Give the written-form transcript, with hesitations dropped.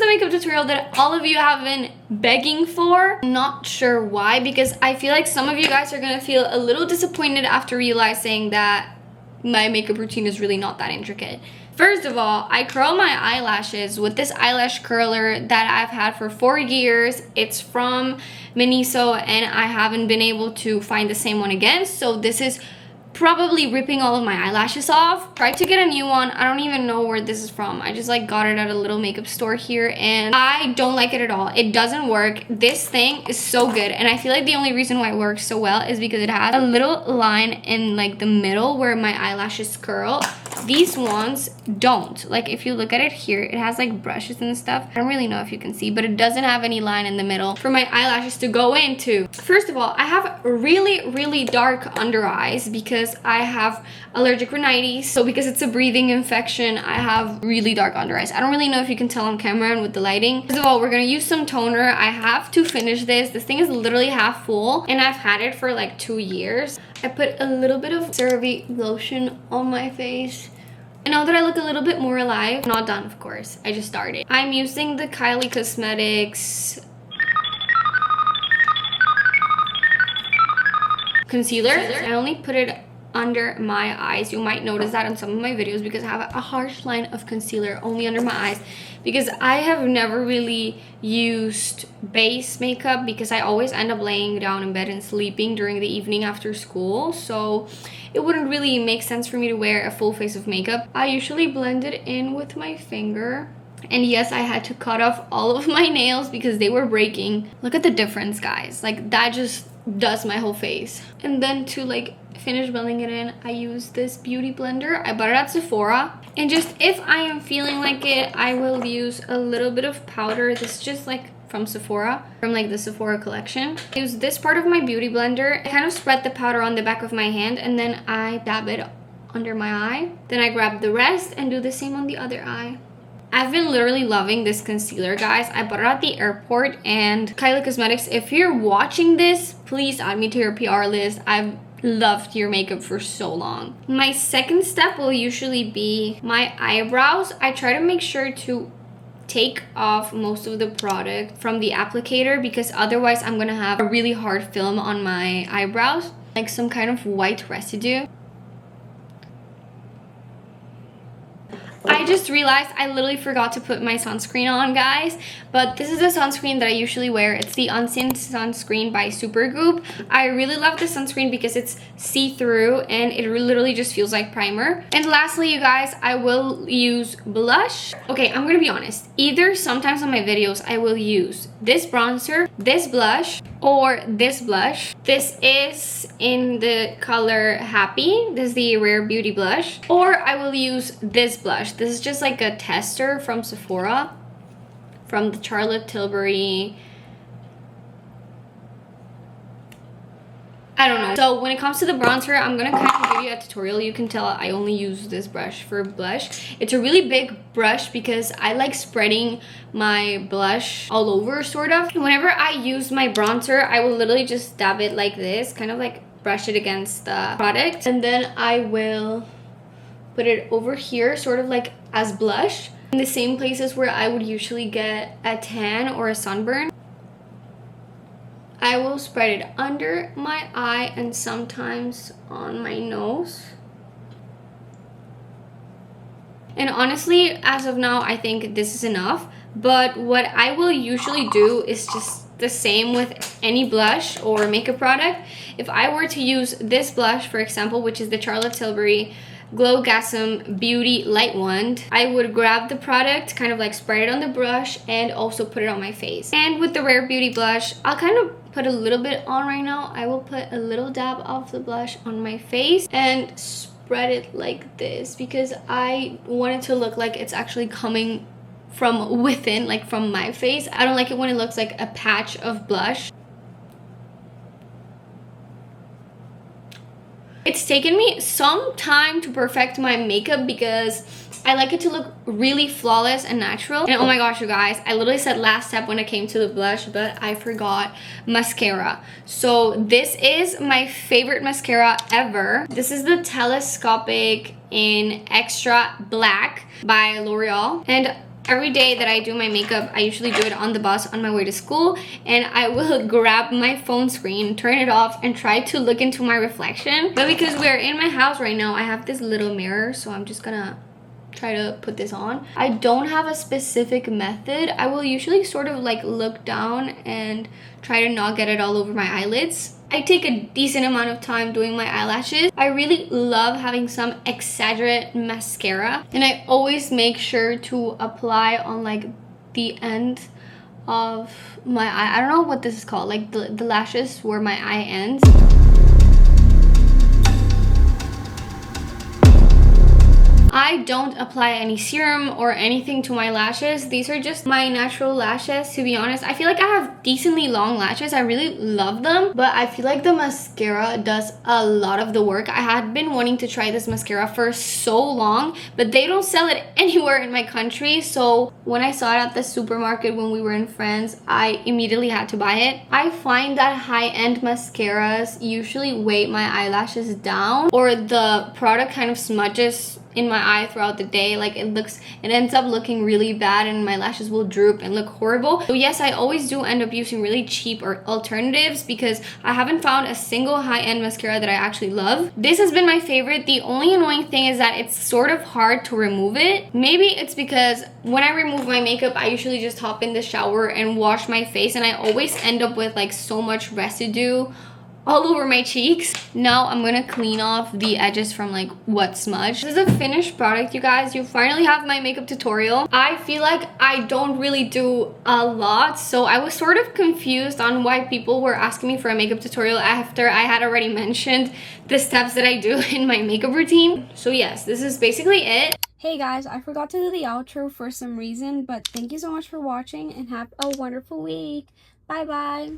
makeup tutorial that all of you have been begging for. I'm not sure why, because I feel like some of you guys are gonna feel a little disappointed after realizing that my makeup routine is really not that intricate. First of all, I curl my eyelashes with this eyelash curler that I've had for 4 years. It's from Miniso and I haven't been able to find the same one again. So this is probably ripping all of my eyelashes off. Tried to get a new one. I don't even know where this is from. I just like got it at a little makeup store here and I don't like it at all. It doesn't work. This thing is so good and I feel like the only reason why it works so well is because it has a little line in like the middle where my eyelashes curl. These ones don't. Like if you look at it here, it has like brushes and stuff. I don't really know if you can see, but it doesn't have any line in the middle for my eyelashes to go into. First of all, I have really dark under eyes because I have allergic rhinitis. So because it's a breathing infection, I have really dark under eyes. I don't really know if you can tell on camera and with the lighting. First of all, we're gonna use some toner. I have to finish this. This thing is literally half full and I've had it for like 2 years. I put a little bit of CeraVe lotion on my face. And now that I look a little bit more alive, not done of course, I just started. I'm using the Kylie Cosmetics concealer. I only put it under my eyes. You might notice that in some of my videos because I have a harsh line of concealer only under my eyes because I have never really used base makeup because I always end up laying down in bed and sleeping during the evening after school, so it wouldn't really make sense for me to wear a full face of makeup. I usually blend it in with my finger. And yes, I had to cut off all of my nails because they were breaking. Look at the difference, guys. Like that just does my whole face. And then to like finish blending it in, I use this beauty blender. I bought it at Sephora. And just if I am feeling like it, I will use a little bit of powder. This is just like from Sephora, from like the Sephora collection. I use this part of my beauty blender. I kind of spread the powder on the back of my hand and then I dab it under my eye. Then I grab the rest and do the same on the other eye. I've been literally loving this concealer, guys. I bought it at the airport and Kylie Cosmetics, if you're watching this, please add me to your PR list. I've loved your makeup for so long. My second step will usually be my eyebrows. I try to make sure to take off most of the product from the applicator because otherwise I'm gonna have a really hard film on my eyebrows, like some kind of white residue. I just realized I literally forgot to put my sunscreen on, guys, but this is a sunscreen that I usually wear. It's the Unseen Sunscreen by Supergoop. I really love this sunscreen because it's see-through and it literally just feels like primer. And lastly, you guys, I will use blush. Okay, I'm gonna be honest. Either sometimes on my videos, I will use this bronzer, this blush, or this blush. This is in the color Happy. This is the Rare Beauty blush. Or I will use this blush. This is just like a tester from Sephora, from the Charlotte Tilbury. I don't know. So when it comes to the bronzer, I'm gonna kind of give you a tutorial. You can tell I only use this brush for blush. It's a really big brush because I like spreading my blush all over, sort of. And whenever I use my bronzer, I will literally just dab it like this, kind of like brush it against the product. And then I will put it over here, sort of like as blush, in the same places where I would usually get a tan or a sunburn. I will spread it under my eye and sometimes on my nose. And honestly, as of now, I think this is enough. But what I will usually do is just the same with any blush or makeup product. If I were to use this blush, for example, which is the Charlotte Tilbury Glowgasm Beauty Light Wand, I would grab the product, kind of like spread it on the brush and also put it on my face. And with the Rare Beauty blush, I'll kind of put a little bit on right now. I will put a little dab of the blush on my face and spread it like this because I want it to look like it's actually coming from within, like from my face. I don't like it when it looks like a patch of blush. It's taken me some time to perfect my makeup because I like it to look really flawless and natural. And oh my gosh, you guys, I literally said last step when it came to the blush, but I forgot mascara. So this is my favorite mascara ever. This is the Telescopic in Extra Black by L'Oreal. And Every day that I do my makeup, I usually do it on the bus on my way to school, and I will grab my phone screen, turn it off, and try to look into my reflection. But because we're in my house right now, I have this little mirror, so I'm just gonna try to put this on. I don't have a specific method. I will usually sort of like look down and try to not get it all over my eyelids. I take a decent amount of time doing my eyelashes. I really love having some exaggerate mascara, and I always make sure to apply on like the end of my eye. I don't know what this is called, like the lashes where my eye ends. I don't apply any serum or anything to my lashes. These are just my natural lashes, to be honest. I feel like I have decently long lashes. I really love them, but I feel like the mascara does a lot of the work. I had been wanting to try this mascara for so long, but they don't sell it anywhere in my country. So when I saw it at the supermarket when we were in France, I immediately had to buy it. I find that high-end mascaras usually weigh my eyelashes down, or the product kind of smudges in my eye throughout the day. Like it ends up looking really bad, and my lashes will droop and look horrible. So yes, I always do end up using really cheap or alternatives because I haven't found a single high-end mascara that I actually love. This has been my favorite. The only annoying thing is that it's sort of hard to remove it. Maybe it's because when I remove my makeup, I usually just hop in the shower and wash my face, and I always end up with like so much residue all over my cheeks. Now I'm gonna clean off the edges from like what smudge. This is a finished product, you guys. You finally have my makeup tutorial. I feel like I don't really do a lot, so I was sort of confused on why people were asking me for a makeup tutorial after I had already mentioned the steps that I do in my makeup routine. So yes, this is basically it. Hey guys, I forgot to do the outro for some reason, but thank you so much for watching and have a wonderful week. Bye bye.